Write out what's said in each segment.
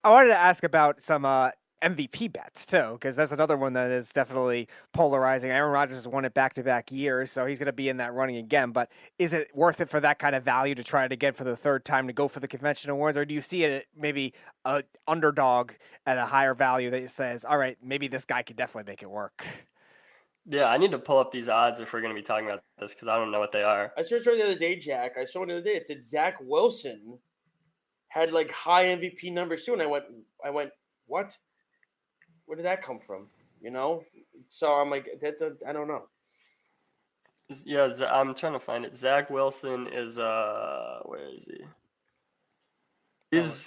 I wanted to ask about some MVP bets too, because that's another one that is definitely polarizing. Aaron Rodgers has won it back-to-back years, so he's going to be in that running again. But is it worth it for that kind of value to try it again for the third time to go for the conventional awards, or do you see it maybe a underdog at a higher value that says, all right, maybe this guy could definitely make it work? Yeah, I need to pull up these odds if we're going to be talking about this because I don't know what they are. I searched the other day, Jack. I saw one the other day. It said Zach Wilson had like high MVP numbers too, and I went, what? Where did that come from? You know? So I'm like, I don't know. Yeah, I'm trying to find it. Zach Wilson is where is he?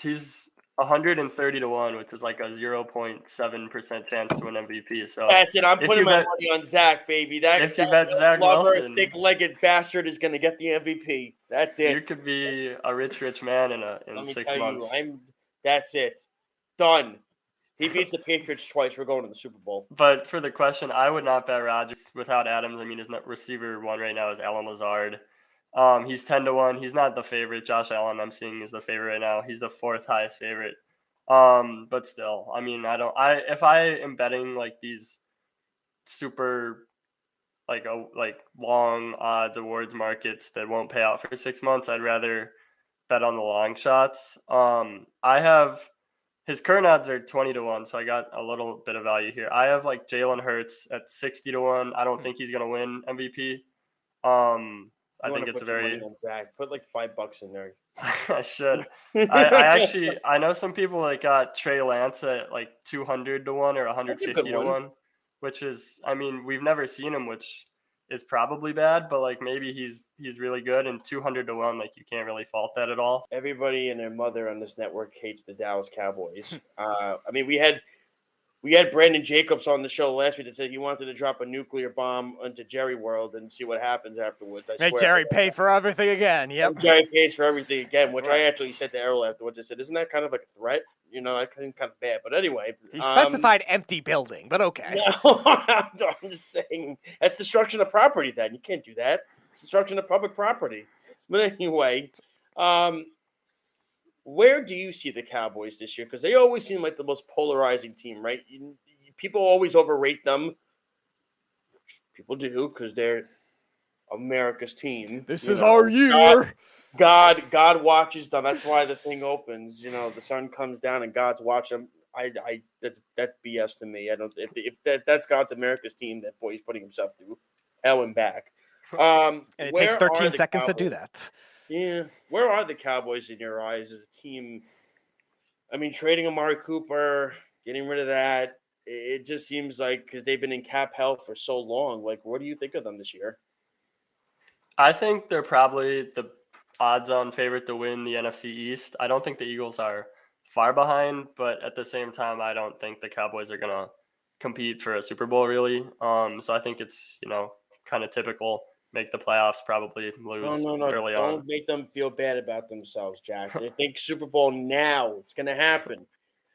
He's 130 to 1, which is like a 0.7% chance to win MVP. So That's it. I'm if putting you my bet money on Zach, baby. That if you bet Zach lover, Wilson, thick-legged bastard is going to get the MVP. That's it. you could be a rich man in Let me 6 tell you, months. That's it. Done. He beats the Patriots twice. We're going to the Super Bowl. But for the question, I would not bet Rodgers without Adams. I mean, his receiver one right now is Alan Lazard. He's 10 to 1. He's not the favorite. Josh Allen, I'm seeing, is the favorite right now. He's the fourth highest favorite. But still, I mean, if I am betting like these super like long odds awards markets that won't pay out for 6 months, I'd rather bet on the long shots. I have his current odds are 20 to 1, so I got a little bit of value here. I have like Jalen Hurts at 60 to 1. I don't think he's going to win MVP. I think it's a very. Money on Zach. Put like $5 in there. I should. I know some people that got Trey Lance at like 200 to 1 or 150 to 1, which is, I mean, we've never seen him, which is probably bad, but like maybe he's really good, and 200 to 1, like you can't really fault that at all. Everybody and their mother on this network hates the Dallas Cowboys. I mean, we had Brandon Jacobs on the show last week that said he wanted to drop a nuclear bomb into Jerry World and see what happens afterwards. Make Jerry pay for everything again. Yep. Jerry pays for everything again, That's which right. I actually said to Errol afterwards. I said, isn't that kind of like a threat? You know, that kind of bad. But anyway. He specified empty building, but okay. No, I'm just saying that's destruction of property then. You can't do that. It's destruction of public property. But anyway, where do you see the Cowboys this year? Because they always seem like the most polarizing team, right? People always overrate them. People do because they're America's team. This is our year. God watches them. That's why the thing opens. You know, the sun comes down and God's watching them. That's BS to me. I don't. If that's God's America's team, that boy is putting himself through hell and back. And it takes 13 seconds to do that. Yeah, where are the Cowboys in your eyes as a team? I mean, trading Amari Cooper, getting rid of that. It just seems like because they've been in cap hell for so long. Like, what do you think of them this year? I think they're probably the odds-on favorite to win the NFC East. I don't think the Eagles are far behind, but at the same time, I don't think the Cowboys are going to compete for a Super Bowl, really. So I think it's, kind of typical. Make the playoffs, probably lose early on. Don't make them feel bad about themselves, Jack. They think Super Bowl now. It's going to happen.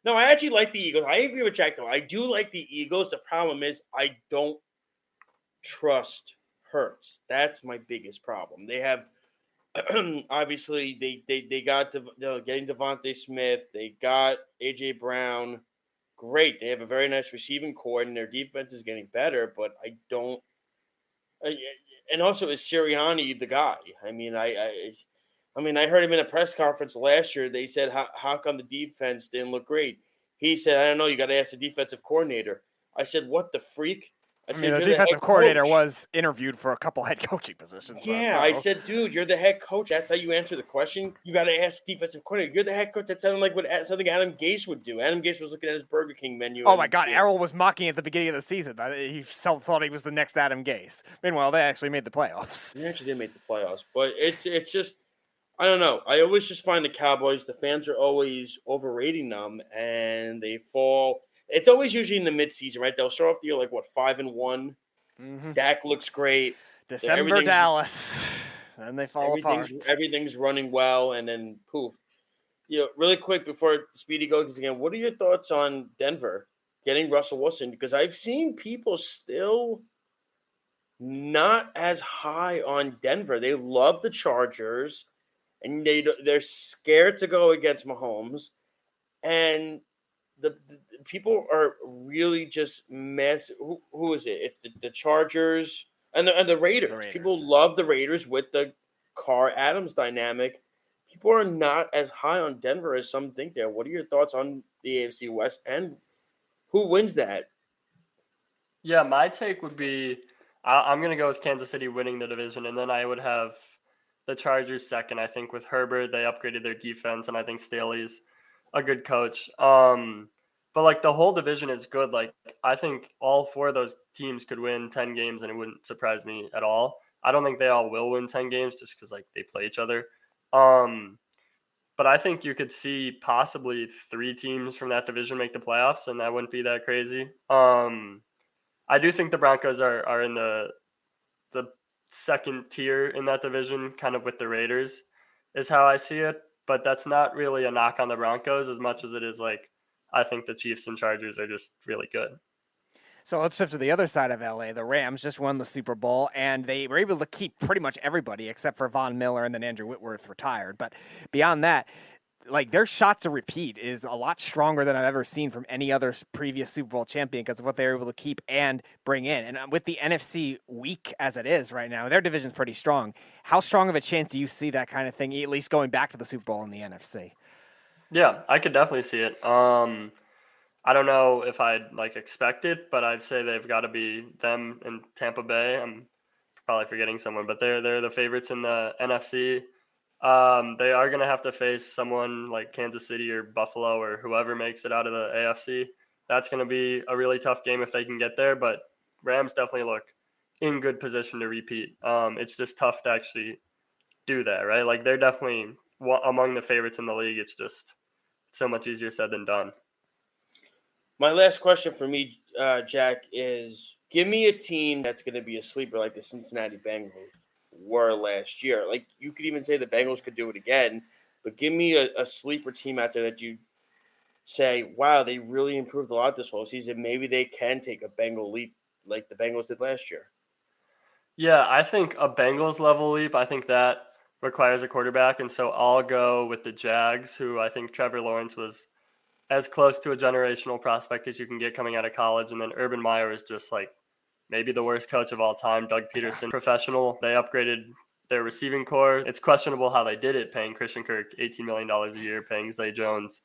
No, I actually like the Eagles. I agree with Jack, though. I do like the Eagles. The problem is I don't trust Hurts. That's my biggest problem. They have obviously they got getting Devontae Smith. They got A.J. Brown. Great. They have a very nice receiving core, and their defense is getting better, but I don't and also, is Sirianni the guy? I mean, I heard him in a press conference last year. They said, how come the defense didn't look great? He said, I don't know. You got to ask the defensive coordinator. I said, what the freak? I mean, the defensive coordinator was intervied for a couple head coaching positions. Yeah, I said, dude, you're the head coach. That's how you answer the question. You got to ask the defensive coordinator. You're the head coach. That sounded like something Adam Gase would do. Adam Gase was looking at his Burger King menu. Oh, my God. Errol was mocking at the beginning of the season. He thought he was the next Adam Gase. Meanwhile, they actually made the playoffs. They actually did make the playoffs. But it's just, I don't know. I always just find the Cowboys, the fans are always overrating them, and they fall. It's always usually in the midseason, right? They'll start off the year like, 5-1. Mm-hmm. Dak looks great. December Dallas. Then they fall apart. Everything's running well, and then poof. Really quick before Speedy goes again, what are your thoughts on Denver getting Russell Wilson? Because I've seen people still not as high on Denver. They love the Chargers, and they're scared to go against Mahomes. and the people are really just mess. Who is it? It's the Chargers and the Raiders. The Raiders. People love the Raiders with the Carr Adams dynamic. People are not as high on Denver as some think they are. What are your thoughts on the AFC West and who wins that? Yeah, my take would be I'm going to go with Kansas City winning the division, and then I would have the Chargers second. I think with Herbert, they upgraded their defense, and I think Staley's a good coach. But like the whole division is good. Like I think all four of those teams could win 10 games, and it wouldn't surprise me at all. I don't think they all will win 10 games just because like they play each other. But I think you could see possibly 3 teams from that division make the playoffs, and that wouldn't be that crazy. I do think the Broncos are in the second tier in that division, kind of with the Raiders, is how I see it. But that's not really a knock on the Broncos as much as it is like I think the Chiefs and Chargers are just really good. So let's shift to the other side of LA. The Rams just won the Super Bowl, and they were able to keep pretty much everybody except for Von Miller, and then Andrew Whitworth retired. But beyond that, like their shot to repeat is a lot stronger than I've ever seen from any other previous Super Bowl champion because of what they were able to keep and bring in. And with the NFC weak as it is right now, their division's pretty strong. How strong of a chance do you see that kind of thing, at least going back to the Super Bowl in the NFC? Yeah, I could definitely see it. I don't know if I'd like expect it, but I'd say they've got to be them in Tampa Bay. I'm probably forgetting someone, but they're the favorites in the NFC. They are going to have to face someone like Kansas City or Buffalo or whoever makes it out of the AFC. That's going to be a really tough game if they can get there, but Rams definitely look in good position to repeat. It's just tough to actually do that, right? Like they're definitely among the favorites in the league. It's just so much easier said than done. My last question for me, Jack, is give me a team that's going to be a sleeper like the Cincinnati Bengals were last year. Like you could even say the Bengals could do it again, but give me a sleeper team out there that you say, wow, they really improved a lot this whole season. Maybe they can take a Bengal leap like the Bengals did last year. Yeah, I think a Bengals level leap, I think that requires a quarterback. And so I'll go with the Jags, who I think Trevor Lawrence was as close to a generational prospect as you can get coming out of college. And then Urban Meyer is just like maybe the worst coach of all time. Doug Peterson, professional. They upgraded their receiving core. It's questionable how they did it, paying Christian Kirk $18 million a year, paying Zay Jones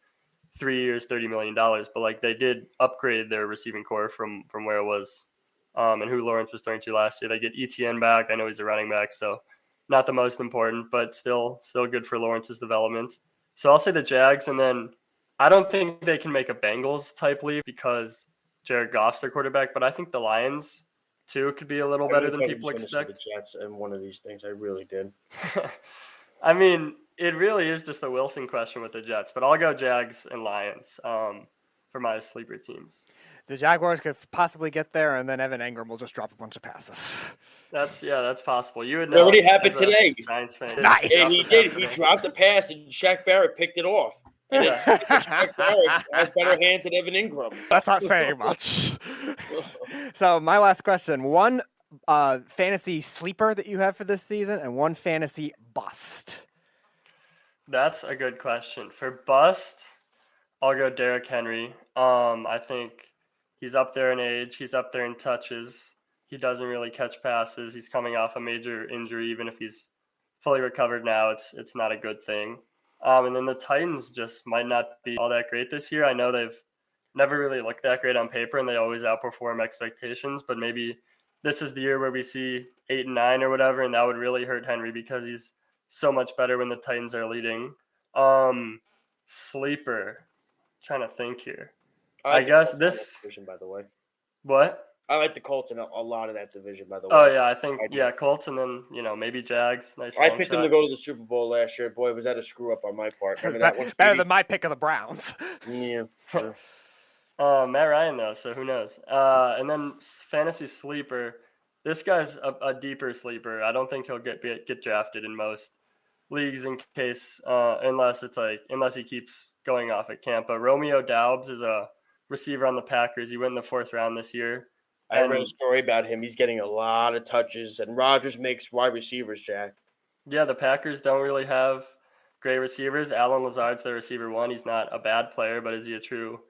3 years, $30 million. But like they did upgrade their receiving core from where it was and who Lawrence was throwing to last year. They get ETN back. I know he's a running back, so not the most important, but still good for Lawrence's development. So I'll say the Jags, and then I don't think they can make a Bengals-type leap because Jared Goff's their quarterback, but I think the Lions, too, could be a little better than people expect. The Jets and one of these things, I really did. I mean, it really is just a Wilson question with the Jets, but I'll go Jags and Lions for my sleeper teams. The Jaguars could possibly get there, and then Evan Engram will just drop a bunch of passes. That's possible. You would know. It already happened today. Giants fan. Nice. And he did. He dropped the pass, and Shaq Barrett picked it off. And Shaq Barrett has better hands than Evan Engram. That's not saying much. So my last question, one fantasy sleeper that you have for this season and one fantasy bust. That's a good question. For bust, I'll go Derrick Henry. I think he's up there in age. He's up there in touches. He doesn't really catch passes. He's coming off a major injury. Even if he's fully recovered now, it's not a good thing. And then the Titans just might not be all that great this year. I know they've never really looked that great on paper, and they always outperform expectations. But maybe this is the year where we see 8 and 9 or whatever, and that would really hurt Henry because he's so much better when the Titans are leading. Sleeper. Trying to think here. I guess this division, by the way. What? I like the Colts in a lot of that division, by the way. Oh yeah, I think Colts, and then maybe Jags. Nice. I picked them to go to the Super Bowl last year. Boy, was that a screw up on my part. Remember that one? Better than my pick of the Browns. Yeah. Matt Ryan though, so who knows? And then fantasy sleeper. This guy's a deeper sleeper. I don't think he'll get drafted in most leagues in case unless he keeps going off at camp. But Romeo Doubs is a receiver on the Packers. He went in the 4th round this year. I read a story about him. He's getting a lot of touches, and Rodgers makes wide receivers, Jack. Yeah, the Packers don't really have great receivers. Alan Lazard's the receiver 1. He's not a bad player, but is he a true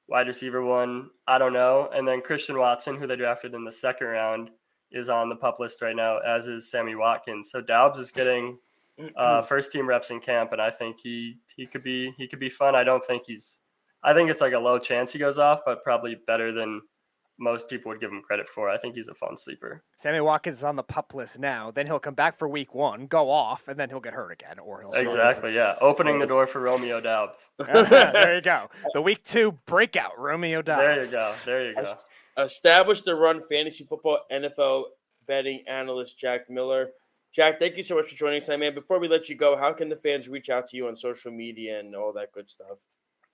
wide receiver 1? I don't know. And then Christian Watson, who they drafted in the second round, is on the PUP list right now, as is Sammy Watkins. So Doubs is getting first team reps in camp, and I think he could be fun. I think it's like a low chance he goes off, but probably better than most people would give him credit for. I think he's a fun sleeper. Sammy Watkins is on the PUP list now. Then he'll come back for week 1, go off, and then he'll get hurt again, or he'll exactly, yeah. Opening the door for Romeo Doubs. There you go. The week 2 breakout, Romeo Doubs. There you go. Establish the Run Fantasy Football NFL betting analyst Jack Miller. Jack, thank you so much for joining us tonight, man. Before we let you go, how can the fans reach out to you on social media and all that good stuff?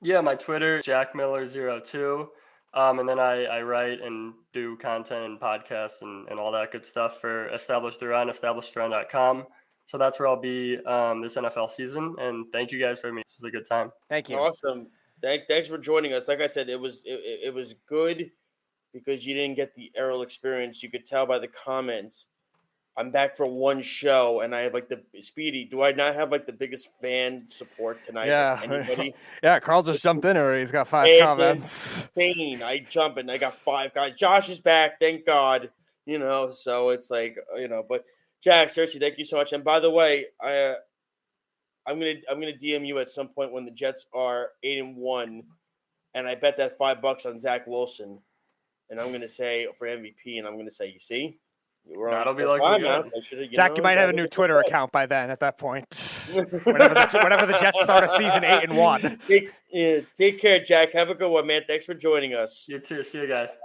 Yeah, my Twitter, JackMiller02. And then I write and do content and podcasts and all that good stuff for Establish the Run, establishtheRun.com. So that's where I'll be this NFL season. And thank you guys for me. This was a good time. Thank you. Awesome. Thanks for joining us. Like I said, it was good because you didn't get the Errol experience. You could tell by the comments. I'm back for one show, and I have like the Speedy. Do I not have like the biggest fan support tonight? Yeah, anybody? Yeah. Carl just jumped in already. He's got 5 comments. Insane. I jump and I got 5 guys. Josh is back, thank God. So it's like But Jack, seriously, thank you so much. And by the way, I'm gonna DM you at some point when the Jets are 8-1, and I bet that $5 on Zach Wilson, and I'm gonna say for MVP, and I'm gonna say, you see. That'll be like Jack, you might have a new Twitter account by then. At that point, whenever the Jets start a season 8-1. Take care, Jack. Have a good one, man. Thanks for joining us. You too. See you guys.